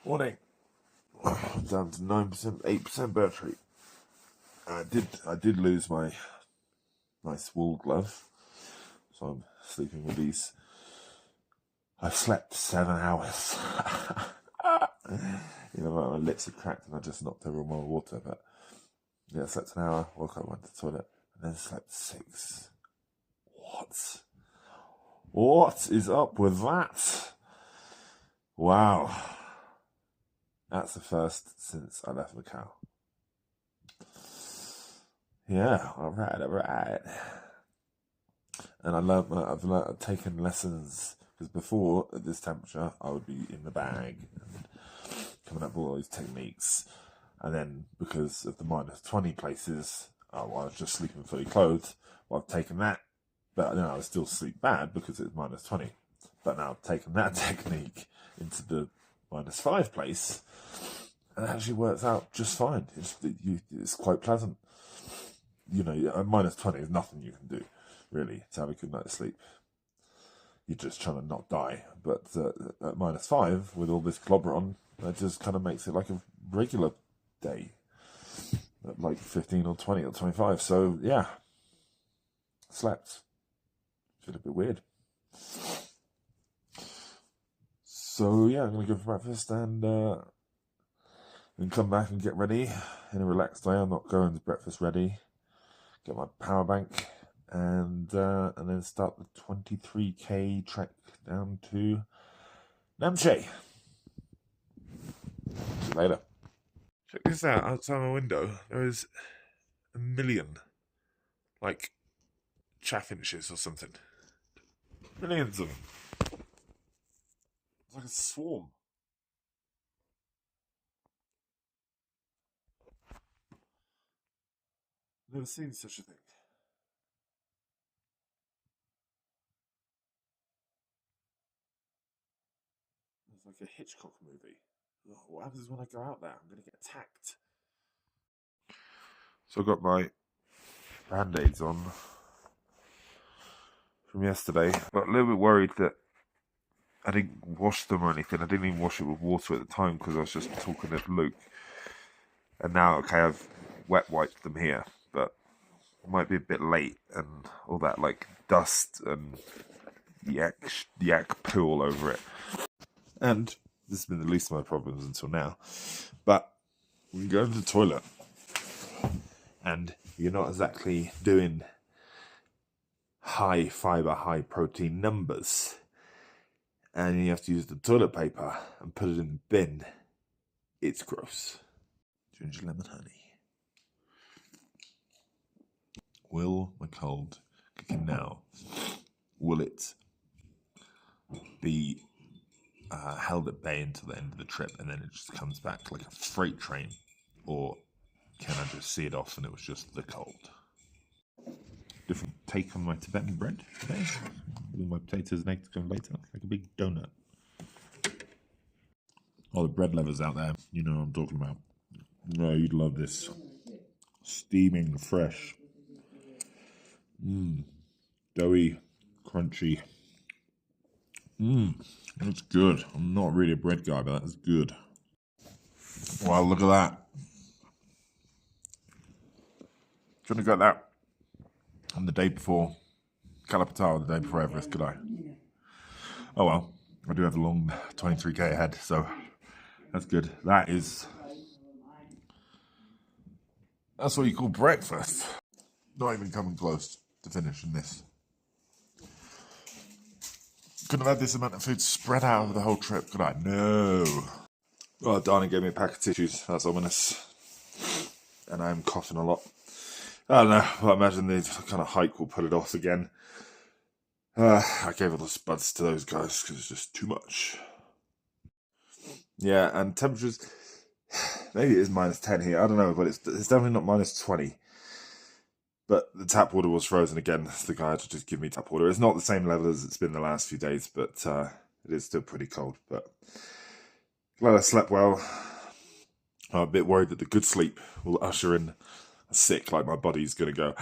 Morning. Down to 9%, 8% battery. I did lose my nice wool glove, so I'm sleeping with these. I've slept 7 hours. You know, my lips are cracked and I just knocked over my water, but yeah, I slept an hour, woke up, went to the toilet, and then slept 6. What is up with that? Wow. That's the first since I left the cow. Yeah, alright. And I've taken lessons, because before, at this temperature, I would be in the bag and coming up with all these techniques. And then, because of the -20 places, I was just sleeping fully clothed. Well, I've taken that, but then I would still sleep bad because it's -20. But now I've taken that technique into the -5 place, and it actually works out just fine. It's quite pleasant. You know, at -20 is nothing you can do, really, to have a good night's sleep. You're just trying to not die. But at -5, with all this clobber on, that just kind of makes it like a regular day. At like 15 or 20 or 25. So, yeah. Slept. Feel a bit weird. So, yeah, I'm going to go for breakfast and come back and get ready in a relaxed way. I'm not going to breakfast ready. Get my power bank and then start the 23k trek down to Namche. See you later. Check this out. Outside my window, there is a million, like, chaffinches or something. Millions of them. It's like a swarm. Never seen such a thing. It's like a Hitchcock movie. Oh, what happens when I go out there? I'm going to get attacked. So I got my band-aids on from yesterday, but a little bit worried that I didn't wash them or anything. I didn't even wash it with water at the time because I was just talking to Luke. And now, okay, I've wet wiped them here, but it might be a bit late and all that like dust and yak poo all over it. And this has been the least of my problems until now. But we can go to the toilet, and you're not exactly doing high fiber, high protein numbers. And you have to use the toilet paper and put it in the bin. It's gross. Ginger lemon honey. Will my cold cooking now? Will it be held at bay until the end of the trip and then it just comes back like a freight train? Or can I just see it off and it was just the cold? Different take on my Tibetan bread today. With my potatoes and eggs going later, like a big donut. All the bread lovers out there, you know what I'm talking about. No, you'd love this. Steaming fresh. Doughy, crunchy. That's good. I'm not really a bread guy, but that's good. Wow, look at that. Shouldn't have got that on the day before Kalapatara, the day before Everest, could I? Oh well, I do have a long 23k ahead, so that's good. That's what you call breakfast. Not even coming close to finishing this. Couldn't have had this amount of food spread out over the whole trip, could I? No. Oh, Darnie gave me a pack of tissues. That's ominous. And I'm coughing a lot. I don't know. I imagine the kind of hike will put it off again. I gave all the spuds to those guys because it's just too much. Yeah, and temperatures, maybe it is -10 here. I don't know, but it's definitely not -20. But the tap water was frozen again. The guy had to just give me tap water. It's not the same level as it's been the last few days, but it is still pretty cold. But glad I slept well. I'm a bit worried that the good sleep will usher in a sick, like my body's going to go,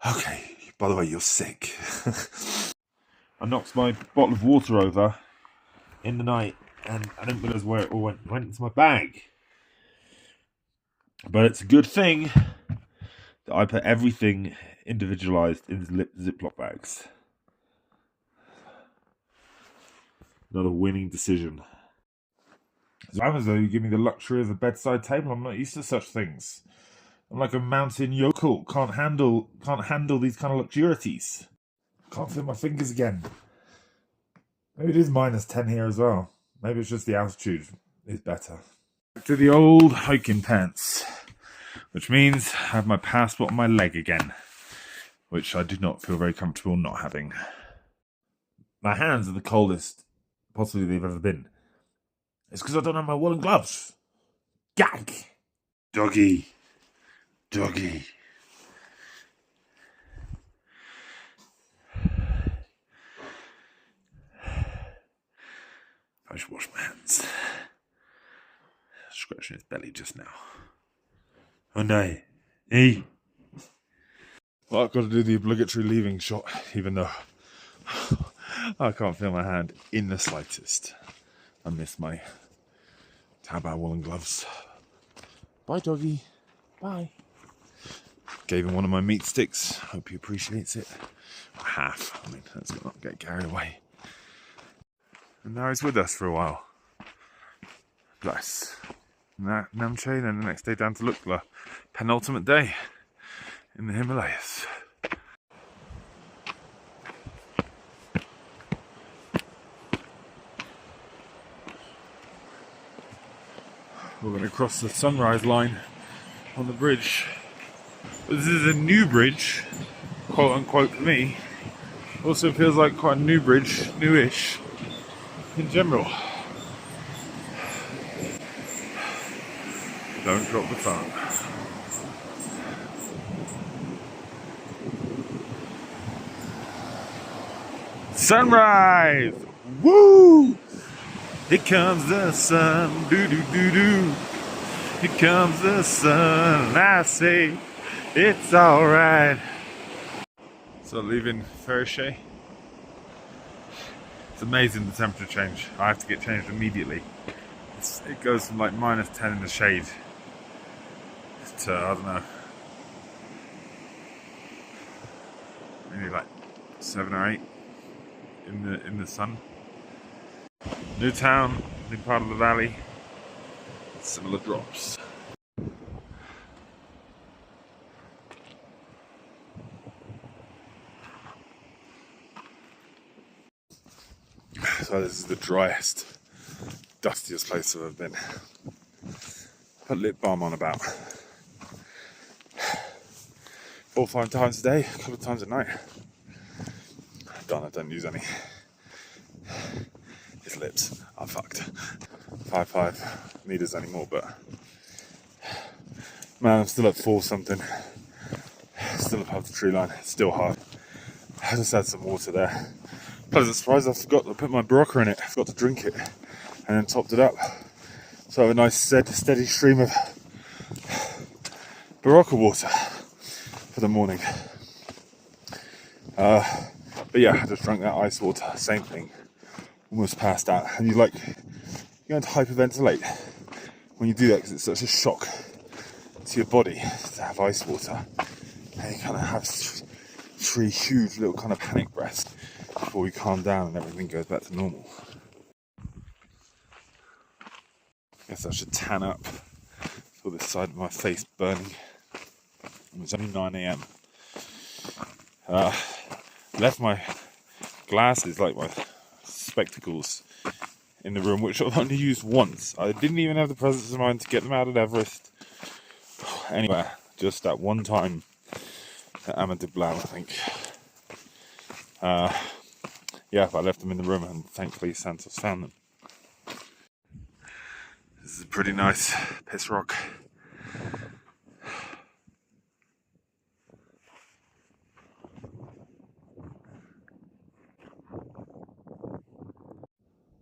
okay, by the way, you're sick. I knocked my bottle of water over in the night and I didn't realise where it all went. It went into my bag. But it's a good thing that I put everything individualised in Ziploc bags. Another winning decision. It happens though, you give me the luxury of a bedside table. I'm not used to such things. I'm like a mountain yokel. Can't handle these kind of luxurities. Can't feel my fingers again. Maybe it is -10 here as well. Maybe it's just the altitude is better. Back to the old hiking pants, which means I have my passport on my leg again, which I do not feel very comfortable not having. My hands are the coldest possibly they've ever been. It's because I don't have my woolen gloves. Gag! Doggy. Doggy. I should wash my hands. Scratching his belly just now. Oh no. Hey. Well, I've got to do the obligatory leaving shot, even though I can't feel my hand in the slightest. I miss my Taobao woolen gloves. Bye, doggy. Bye. Gave him one of my meat sticks. Hope he appreciates it. Half. I mean, let's not get carried away. And now he's with us for a while. Bless. Namche, then the next day down to Lukla. Penultimate day in the Himalayas. We're going to cross the sunrise line on the bridge. But this is a new bridge, quote unquote for me. Also feels like quite a new bridge, newish in general. Don't drop the phone. Sunrise! Woo! Here comes the sun, doo doo doo doo. Here comes the sun, and I say it's alright. So leaving Periche. It's amazing the temperature change. I have to get changed immediately. It goes from like -10 in the shade to, I don't know, maybe like 7 or 8 in the sun. New town, new part of the valley, similar drops. So this is the driest, dustiest place I've ever been. Put lip balm on about 4 or 5 times a day, a couple of times at night. I don't use any. His lips are fucked. 5 meters anymore, but man, I'm still at 4 something. Still above the tree line. It's still hard. I just had some water there. Pleasant surprise, I forgot to put my Periche in it. I forgot to drink it and then topped it up. So I have a nice steady stream of Periche water for the morning. But yeah, I just drank that ice water, same thing. Almost passed out. And you're going to hyperventilate when you do that because it's such a shock to your body to have ice water. And you kind of have 3 huge little kind of panic breaths before we calm down and everything goes back to normal. Guess I should tan up. Feel this side of my face burning. It's only 9 AM. Left my glasses, like my spectacles, in the room, which I've only used once. I didn't even have the presence of mind to get them out at Everest. Anyway, just that one time at Amet de Blau, I think. Yeah, I left them in the room and thankfully Santos found them. This is a pretty nice piss rock.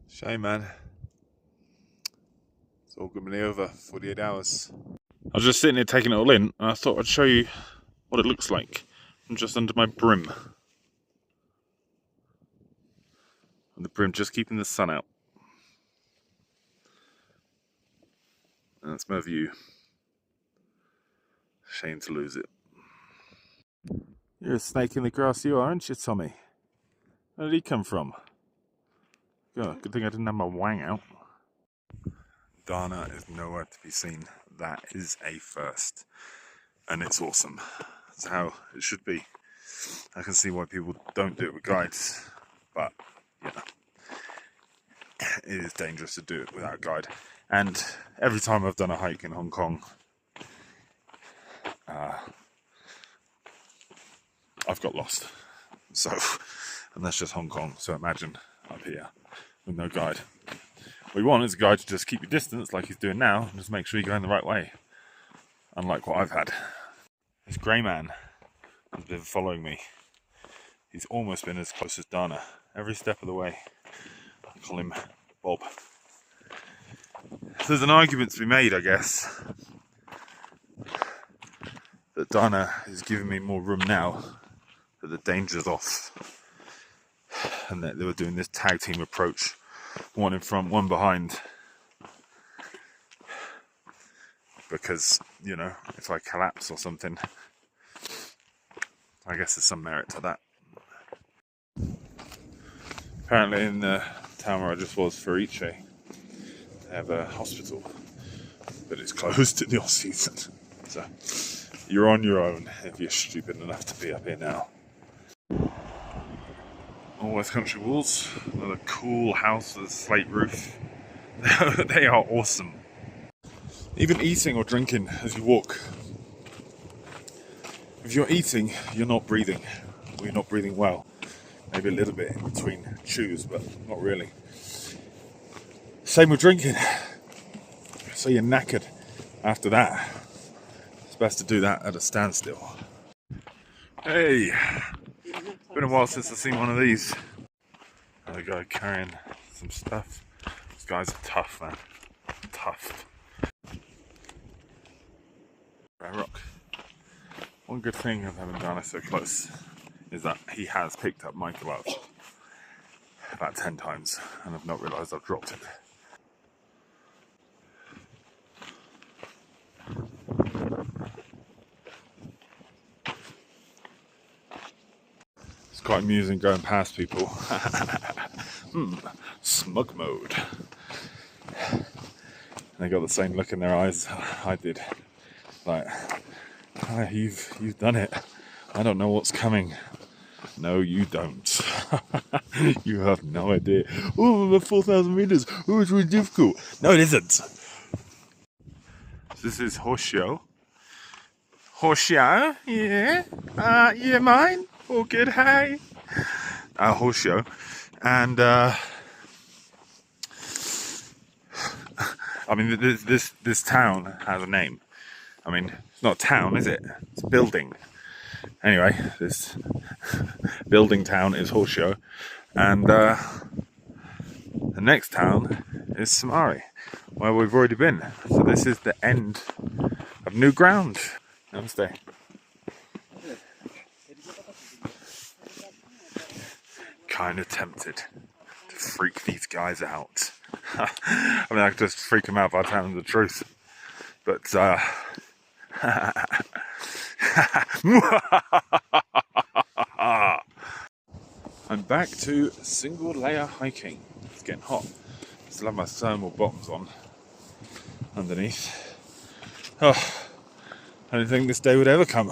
Shame, man. It's all going to be over 48 hours. I was just sitting here taking it all in, and I thought I'd show you what it looks like from just under my brim. And the brim just keeping the sun out. And that's my view. Shame to lose it. You're a snake in the grass, you are, aren't you, Tommy? Where did he come from? Oh, good thing I didn't have my wang out. Dana is nowhere to be seen. That is a first. And it's awesome. That's how it should be. I can see why people don't do it with guides. But, you know, it is dangerous to do it without a guide. And every time I've done a hike in Hong Kong, I've got lost. So, and that's just Hong Kong. So imagine up here with no guide. What you want is a guide to just keep your distance like he's doing now, and just make sure you're going the right way. Unlike what I've had. This grey man has been following me. He's almost been as close as Dana every step of the way. I call him Bob. So there's an argument to be made, I guess, that Dana is giving me more room now, that the danger's off, and that they were doing this tag team approach, one in front, one behind, because, you know, if I collapse or something, I guess there's some merit to that. Apparently in the town where I just was, Periche, they have a hospital, but it's closed in the off season. So you're on your own if you're stupid enough to be up here now. All West Country walls, another cool house with a slate roof. They are awesome. Even eating or drinking as you walk. If you're eating, you're not breathing. Or you're not breathing well. Maybe a little bit in between chews, but not really. Same with drinking. So you're knackered after that. It's best to do that at a standstill. Hey! Been a while since I've seen one of these. Another guy carrying some stuff. These guys are tough, man. Tough. Red Rock. One good thing of having Dana so close is that he has picked up my glove about 10 times and I've not realised I've dropped it. It's quite amusing going past people. Smug mode. They got the same look in their eyes I did. Like, you've done it. I don't know what's coming. No, you don't. You have no idea. Oh, we're 4,000 meters. Oh, it's really difficult. No, it isn't. This is Horseshoe. Horseshoe? Yeah. Yeah, mine. All good. Hey. Horseshoe. And, I mean, this town has a name. I mean, it's not a town, is it? It's a building. Anyway, this building town is Horseshoe, and the next town is Samari, where we've already been. So this is the end of new ground. Namaste. Kind of tempted to freak these guys out. I mean, I could just freak them out by telling them the truth, but I'm back to single layer hiking. It's getting hot. Still have my thermal bottoms on underneath. Oh, I didn't think this day would ever come.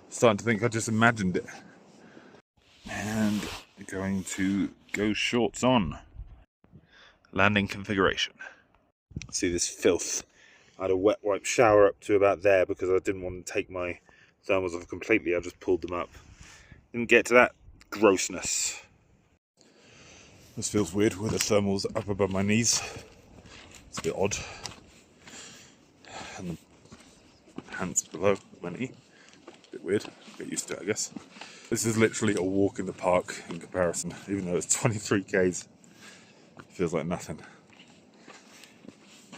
Starting to think I just imagined it. And going to go shorts on. Landing configuration. See this filth. I had a wet wipe shower up to about there because I didn't want to take my thermals off completely. I just pulled them up. Didn't get to that grossness. This feels weird with the thermals up above my knees. It's a bit odd. And the hands below my knee. A bit weird. Get used to it, I guess. This is literally a walk in the park in comparison. Even though it's 23 k's, it feels like nothing.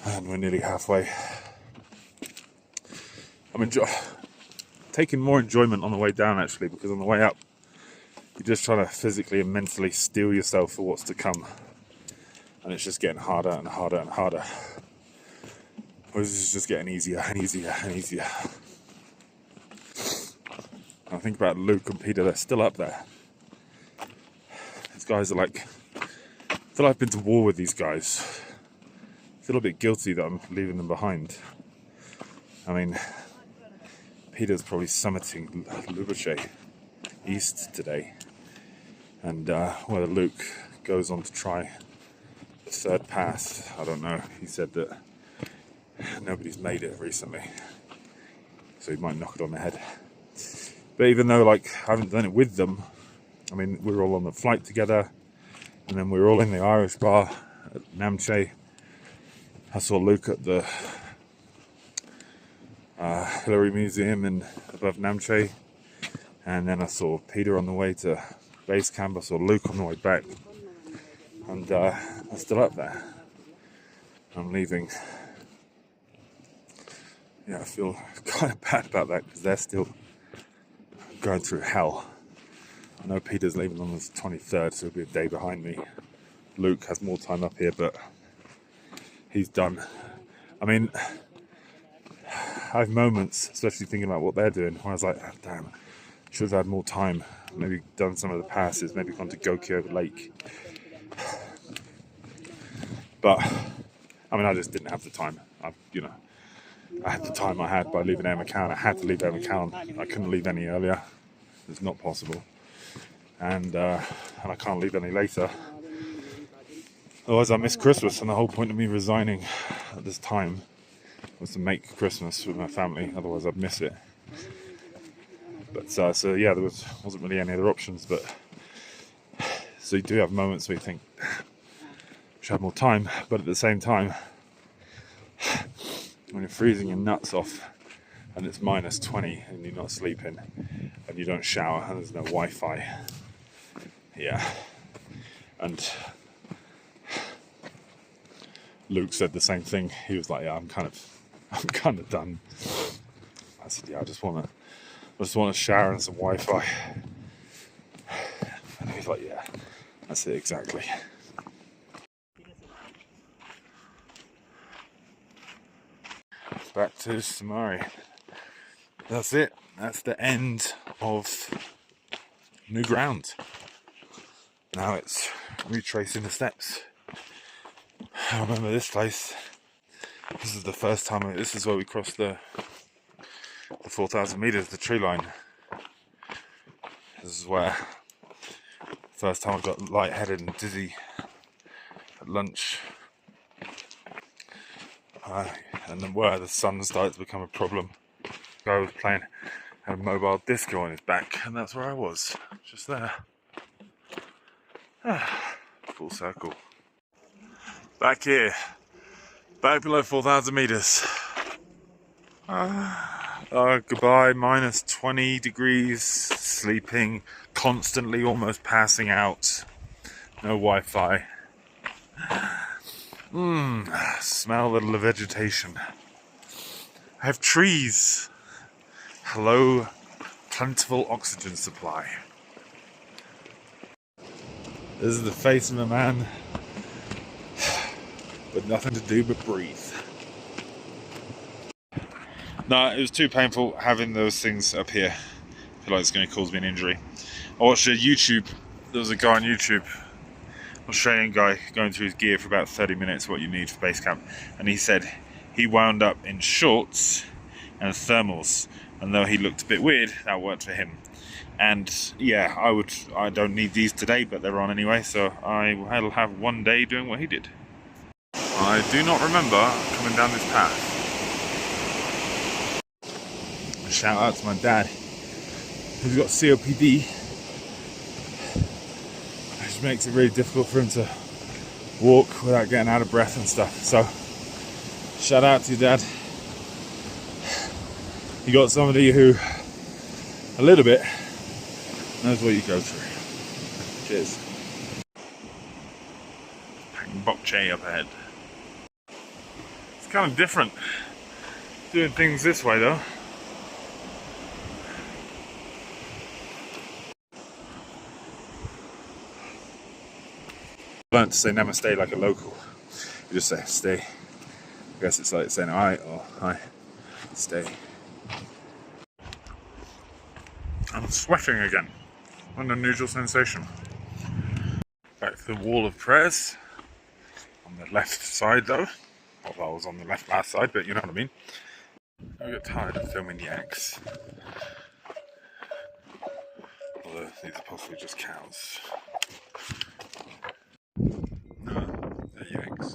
And we're nearly halfway. I'm taking more enjoyment on the way down, actually, because on the way up, you're just trying to physically and mentally steel yourself for what's to come. And it's just getting harder and harder and harder. or is this just getting easier and easier and easier? I think about Luke and Peter, they're still up there. These guys are like, I feel like I've been to war with these guys. I feel a bit guilty that I'm leaving them behind. I mean, Peter's probably summiting Periche east today. And whether Luke goes on to try the third pass, I don't know. He said that nobody's made it recently, so he might knock it on the head. But even though like I haven't done it with them, I mean, we were all on the flight together, and then we were all in the Irish bar at Namche. I saw Luke at the Hillary Museum above Namche, and then I saw Peter on the way to basecamp. I saw Luke on the way back, and I'm still up there. I'm leaving. Yeah, I feel kind of bad about that because they're still going through hell. I know Peter's leaving on the 23rd, so he'll be a day behind me. Luke has more time up here, but he's done. I mean, I have moments, especially thinking about what they're doing, where I was like, oh, damn, should have had more time. Maybe done some of the passes, maybe gone to Goki over Lake. But, I mean, I just didn't have the time. I had the time I had by leaving Air Macau. I had to leave Air Macau. I couldn't leave any earlier. It's not possible. And I can't leave any later. Otherwise I miss Christmas, and the whole point of me resigning at this time was to make Christmas with my family. Otherwise I'd miss it. But so yeah, there wasn't really any other options. But so you do have moments where you think, should have more time. But at the same time, when you're freezing your nuts off and it's minus 20 and you're not sleeping and you don't shower and there's no Wi-Fi, yeah. And Luke said the same thing. He was like, yeah, I'm kind of done. I said, yeah, I just want a shower and some Wi-Fi. And he was like, yeah, that's it exactly. Back to Samari. That's it. That's the end of new ground. Now it's retracing the steps. I remember this place. This is the first time. This is where we crossed the 4,000 meters, the tree line. This is where first time I got lightheaded and dizzy at lunch. And then where the sun started to become a problem. I was playing, had a mobile disco on his back, and that's where I was, just there. Full circle. Back here, back below 4,000 meters. Goodbye, minus 20 degrees, sleeping, constantly almost passing out. No Wi-Fi. Smell the vegetation. I have trees. Hello, plentiful oxygen supply. This is the face of a man with nothing to do but breathe. No, it was too painful having those things up here. I feel like it's going to cause me an injury. I watched a YouTube, there was a guy on YouTube, Australian guy, going through his gear for about 30 minutes, what you need for base camp, and he said he wound up in shorts and thermals, and though he looked a bit weird, that worked for him. And yeah, I don't need these today, but they're on anyway, so I'll have one day doing what he did. I do not remember coming down this path. Shout out to my dad, who's got COPD, which makes it really difficult for him to walk without getting out of breath and stuff. So shout out to your dad. You got somebody who a little bit knows what you go through. Cheers. Bokche up ahead. It's kind of different doing things this way though. I learned to say namaste like a local. You just say stay. guess it's like saying alright or hi, stay. I'm sweating again. An unusual sensation. Back to the wall of prayers. On the left side though. Although I was on the last side, but you know what I mean. I get tired of filming yaks. Although these are possibly just cows. No, they're yaks.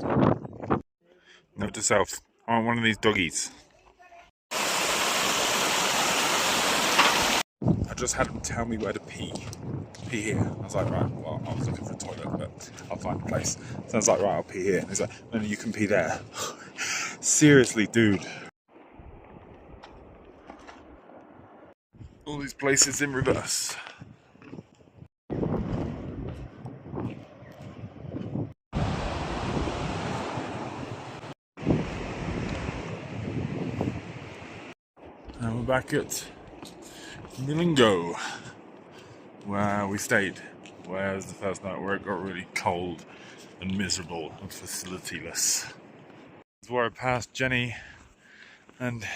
Note to self, I want one of these doggies. I just had them tell me where to pee. Pee here. I was like, right, well, I was looking for a toilet, but I'll find a place. So I was like, right, I'll pee here. And he's like, no, you can pee there. Seriously, dude. All these places in reverse. And we're back at Milingo, where we stayed. Where was the first night where it got really cold and miserable and facilityless. This is where I passed Jenny and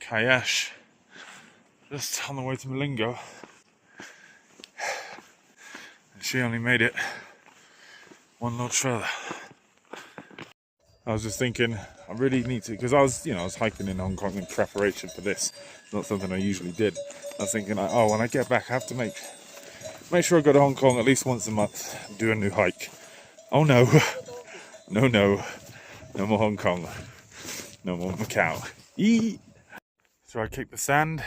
Kayesh just on the way to Milingo. And she only made it one notch further. I was just thinking, I really need to, because I was hiking in Hong Kong in preparation for this. It's not something I usually did. I was thinking, oh, when I get back, I have to make sure I go to Hong Kong at least once a month and do a new hike. Oh no, no more Hong Kong, no more Macau. Eee! So I kicked the sand,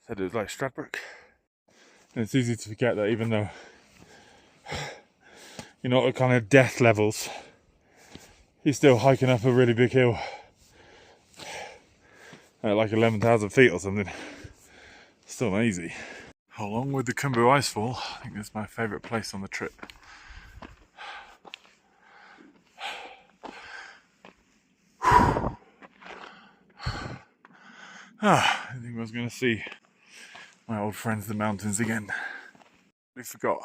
said it was like Stradbroke. And it's easy to forget that even though you're not at kind of death levels, you're still hiking up a really big hill at like 11,000 feet or something. Still not easy. Along with the Khumbu Icefall, I think that's my favourite place on the trip. I think I was going to see my old friends the mountains again. I forgot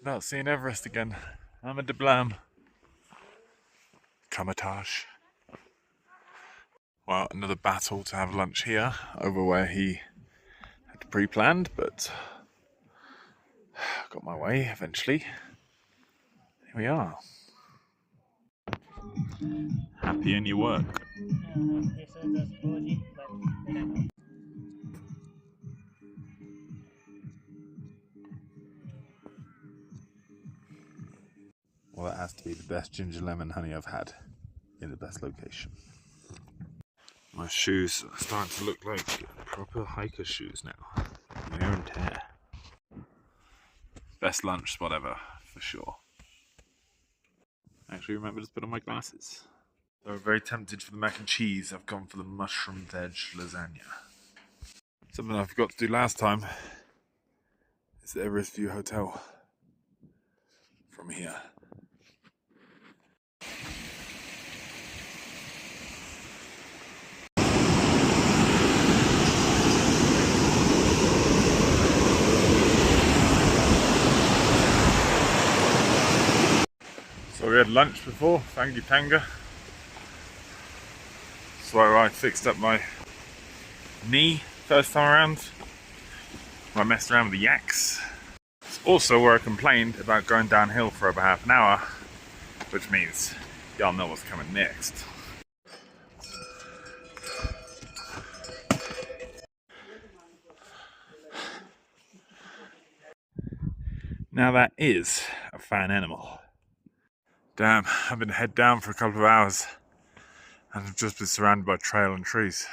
about seeing Everest again. I'm a de blam. Kamatage. Well, another battle to have lunch here, over where he had pre-planned, but got my way eventually. Here we are. Happy in your work. Well, that has to be the best ginger lemon honey I've had in the best location. My shoes are starting to look like proper hiker shoes now. Wear and tear. Best lunch spot ever, for sure. Actually remember to put on my glasses. So I'm very tempted for the mac and cheese. I've gone for the mushroom veg lasagna. Something I forgot to do last time is the Everest View Hotel from here. So we had lunch before, Fangi Tanga. That's where I fixed up my knee first time around. Where I messed around with the yaks. It's also where I complained about going downhill for about half an hour, which means y'all know what's coming next. Now that is a fine animal. Damn, I've been head down for a couple of hours and I've just been surrounded by trail and trees.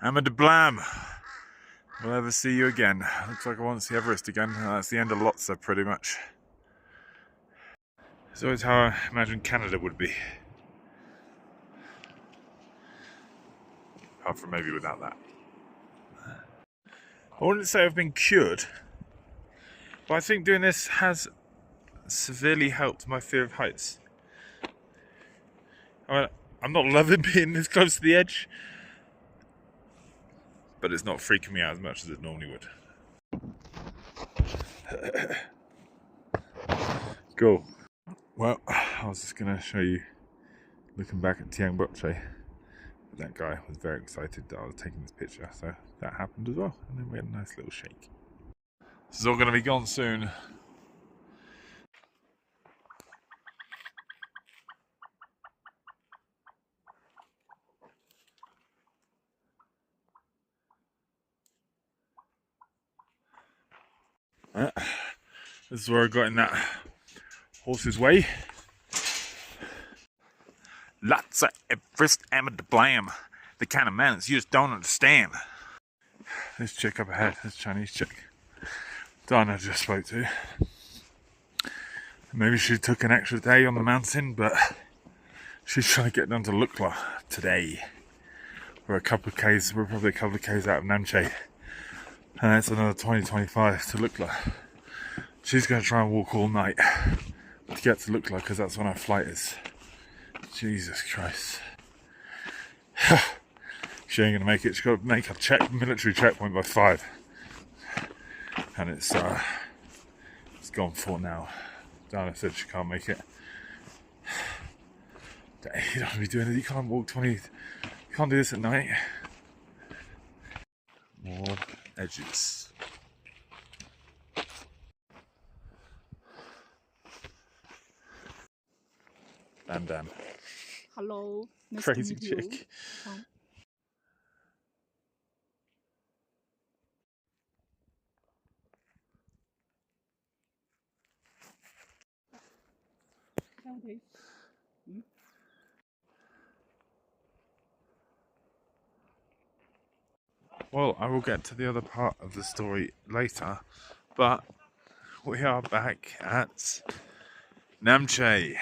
I'm a de blam. Will I ever see you again? Looks like I won't see Everest again. That's the end of Lhotse, pretty much. It's always how I imagined Canada would be. Apart from maybe without that. I wouldn't say I've been cured, but I think doing this has severely helped my fear of heights. I mean, I'm not loving being this close to the edge, but it's not freaking me out as much as it normally would. Cool. Well, I was just going to show you looking back at Tiang Boche. That guy was very excited that I was taking this picture, so that happened as well. And then we had a nice little shake. This is all going to be gone soon. This is where I got in that horse's way. Lots of Everest and the blam. The kind of manners you just don't understand. This chick up ahead, this Chinese chick, Dana just spoke to. Maybe she took an extra day on the mountain, but she's trying to get down to Lukla today. We're probably a couple of k's out of Namche. And that's another 20-25 to Lukla. She's going to try and walk all night to get to Lukla because that's when our flight is. Jesus Christ. She ain't going to make it. She's got to make a military checkpoint by 5. And it's gone for now. Dana said she can't make it. You don't want to be doing it. You can't walk 20. You can't do this at night. More edges. Dan. Hello. Nice Crazy to meet you. chick. Well, I will get to the other part of the story later, but we are back at Namche.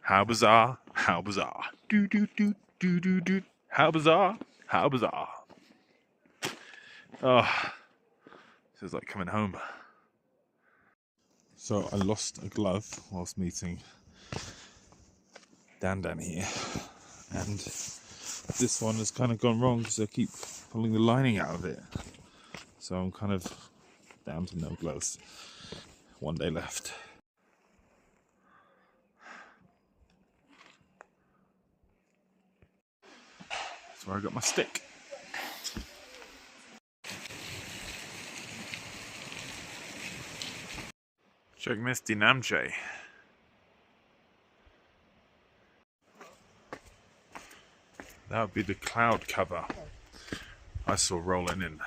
How bizarre, how bizarre. Do do do do do do. How bizarre, how bizarre. Oh, this is like coming home. So I lost a glove whilst meeting Dan here, and this one has kind of gone wrong because I keep pulling the lining out of it. So I'm kind of down to no gloves. One day left. That's where I got my stick. Check Misty Namche. That would be the cloud cover I saw rolling in.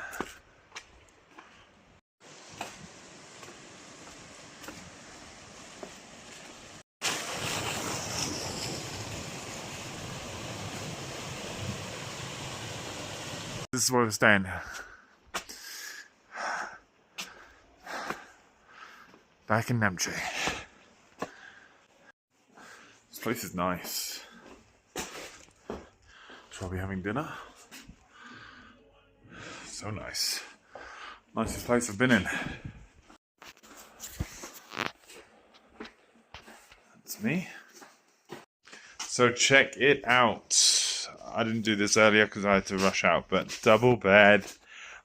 This is where we're staying. Back in Namche. This place is nice. Shall we be having dinner? So nice. Nicest place I've been in. That's me. So check it out. I didn't do this earlier because I had to rush out, but double bed.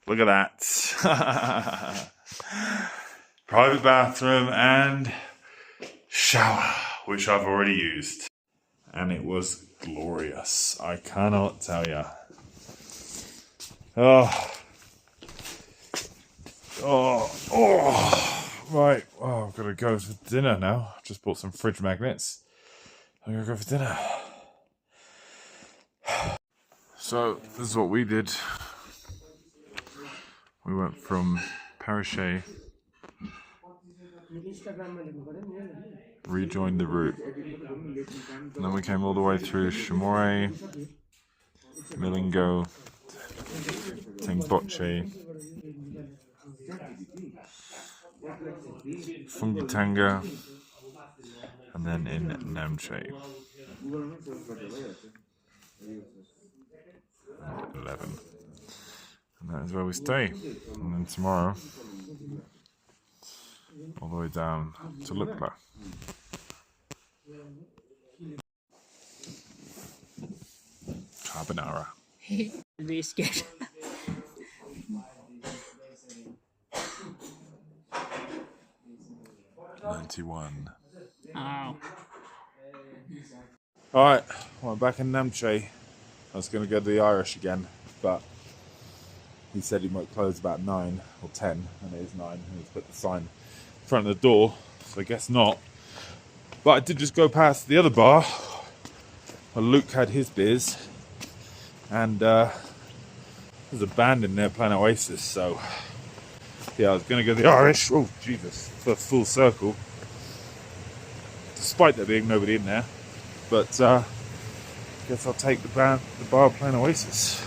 Look at that. Private bathroom and shower, which I've already used. And it was glorious. I cannot tell you. Oh. Right. Oh, I've got to go for dinner now. Just bought some fridge magnets. I'm going to go for dinner. So, this is what we did. We went from Periche, rejoined the route, and then we came all the way through Shimore, Milingo, Tengboche, Fungitanga, and then in Namche. 11. And that is where we stay. And then tomorrow, all the way down to Lukla. Carbonara. Very scared. 91. Oh. Alright, well, I'm back in Namche. I was going to go to the Irish again, but he said he might close about 9 or 10, and it is 9, and he's put the sign in front of the door, so I guess not. But I did just go past the other bar where Luke had his beers, and there's a band in there playing Oasis, so yeah, I was going to go to the Irish, oh Jesus, for a full circle, despite there being nobody in there, but guess I'll take the bar playing Oasis.